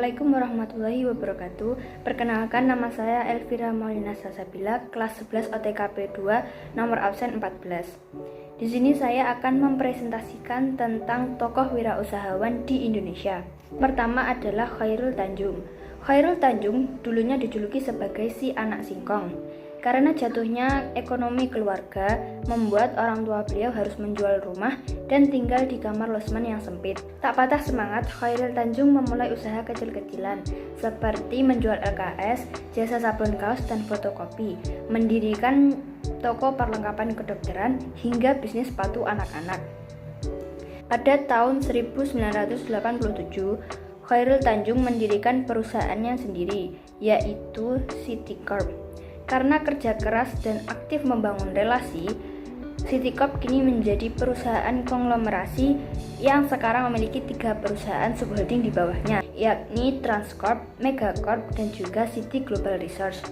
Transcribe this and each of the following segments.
Assalamualaikum warahmatullahi wabarakatuh. Perkenalkan, nama saya Elvira Maulina Salsabila, kelas 11 OTKP 2, nomor absen 14. Di sini saya akan mempresentasikan tentang tokoh wirausahawan di Indonesia. Pertama adalah Chairul Tanjung. Chairul Tanjung dulunya dijuluki sebagai si anak singkong. Karena jatuhnya ekonomi keluarga, membuat orang tua beliau harus menjual rumah dan tinggal di kamar losmen yang sempit. Tak patah semangat, Chairul Tanjung memulai usaha kecil-kecilan, seperti menjual LKS, jasa sabun kaos dan fotokopi, mendirikan toko perlengkapan kedokteran, hingga bisnis sepatu anak-anak. Pada tahun 1987, Chairul Tanjung mendirikan perusahaannya sendiri, yaitu Citicorp. Karena kerja keras dan aktif membangun relasi, Citicorp kini menjadi perusahaan konglomerasi yang sekarang memiliki 3 perusahaan subholding di bawahnya, yakni Transcorp, Megacorp, dan juga Citi Global Resource.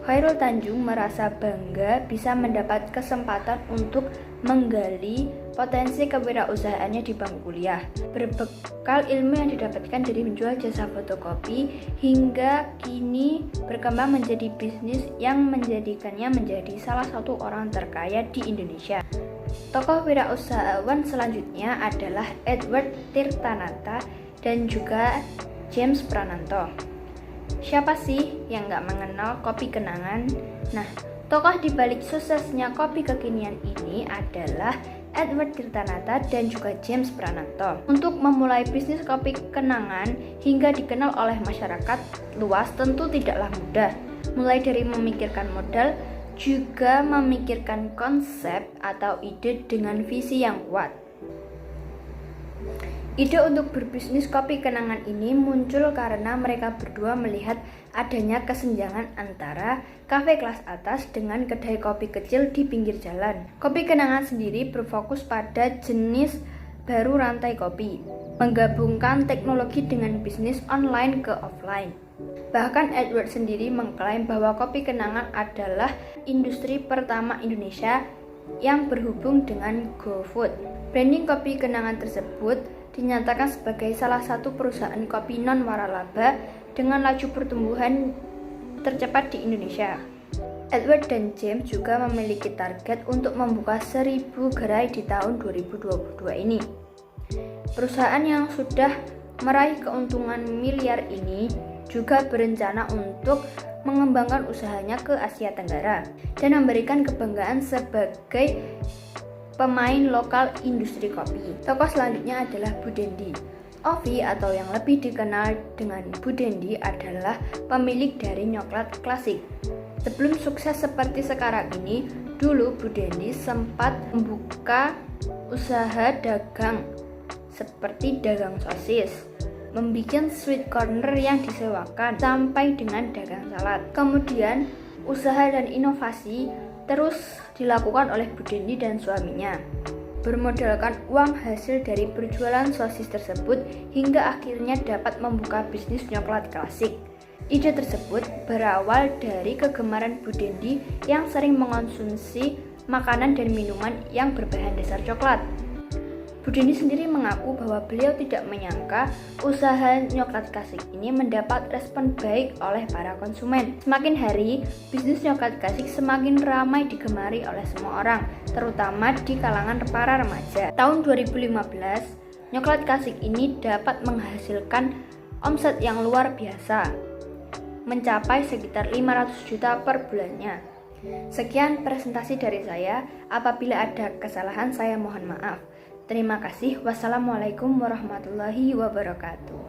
Chairul Tanjung merasa bangga bisa mendapat kesempatan untuk menggali potensi kewirausahaannya di bangku kuliah. Berbekal ilmu yang didapatkan dari menjual jasa fotokopi, hingga kini berkembang menjadi bisnis yang menjadikannya menjadi salah satu orang terkaya di Indonesia. Tokoh wirausahawan selanjutnya adalah Edward Tirtanata dan juga James Prananto. Siapa sih yang gak mengenal kopi kenangan? Nah, tokoh di balik suksesnya kopi kekinian ini adalah Edward Tirtanata dan juga James Prananto. Untuk memulai bisnis kopi kenangan hingga dikenal oleh masyarakat luas tentu tidaklah mudah. Mulai dari memikirkan modal, juga memikirkan konsep atau ide dengan visi yang kuat. Ide untuk berbisnis kopi kenangan ini muncul karena mereka berdua melihat adanya kesenjangan antara kafe kelas atas dengan kedai kopi kecil di pinggir jalan. Kopi kenangan sendiri berfokus pada jenis baru rantai kopi, menggabungkan teknologi dengan bisnis online ke offline. Bahkan Edward sendiri mengklaim bahwa kopi kenangan adalah industri pertama Indonesia yang berhubung dengan GoFood. Branding kopi kenangan tersebut dinyatakan sebagai salah satu perusahaan kopi non-waralaba dengan laju pertumbuhan tercepat di Indonesia. Edward dan James juga memiliki target untuk membuka 1000 gerai di tahun 2022 ini. Perusahaan yang sudah meraih keuntungan miliar ini juga berencana untuk mengembangkan usahanya ke Asia Tenggara dan memberikan kebanggaan sebagai pemain lokal industri kopi. Tokoh selanjutnya adalah Bu Dendi. Ovi atau yang lebih dikenal dengan Bu Dendi adalah pemilik dari Nyoklat Klasik. Sebelum sukses seperti sekarang ini, dulu Bu Dendi sempat membuka usaha dagang seperti dagang sosis, membuat sweet corner yang disewakan, sampai dengan dagang salad. Kemudian usaha dan inovasi terus dilakukan oleh Bu Dendi dan suaminya, bermodalkan uang hasil dari berjualan sosis tersebut hingga akhirnya dapat membuka bisnis Nyoklat Klasik. Ide tersebut berawal dari kegemaran Bu Dendi yang sering mengonsumsi makanan dan minuman yang berbahan dasar coklat. Bu Dendi sendiri mengaku bahwa beliau tidak menyangka usaha Nyoklat Klasik ini mendapat respon baik oleh para konsumen. Semakin hari, bisnis Nyoklat Klasik semakin ramai digemari oleh semua orang, terutama di kalangan para remaja. Tahun 2015, Nyoklat Klasik ini dapat menghasilkan omset yang luar biasa, mencapai sekitar 500 juta per bulannya. Sekian presentasi dari saya. Apabila ada kesalahan, saya mohon maaf. Terima kasih. Wassalamualaikum warahmatullahi wabarakatuh.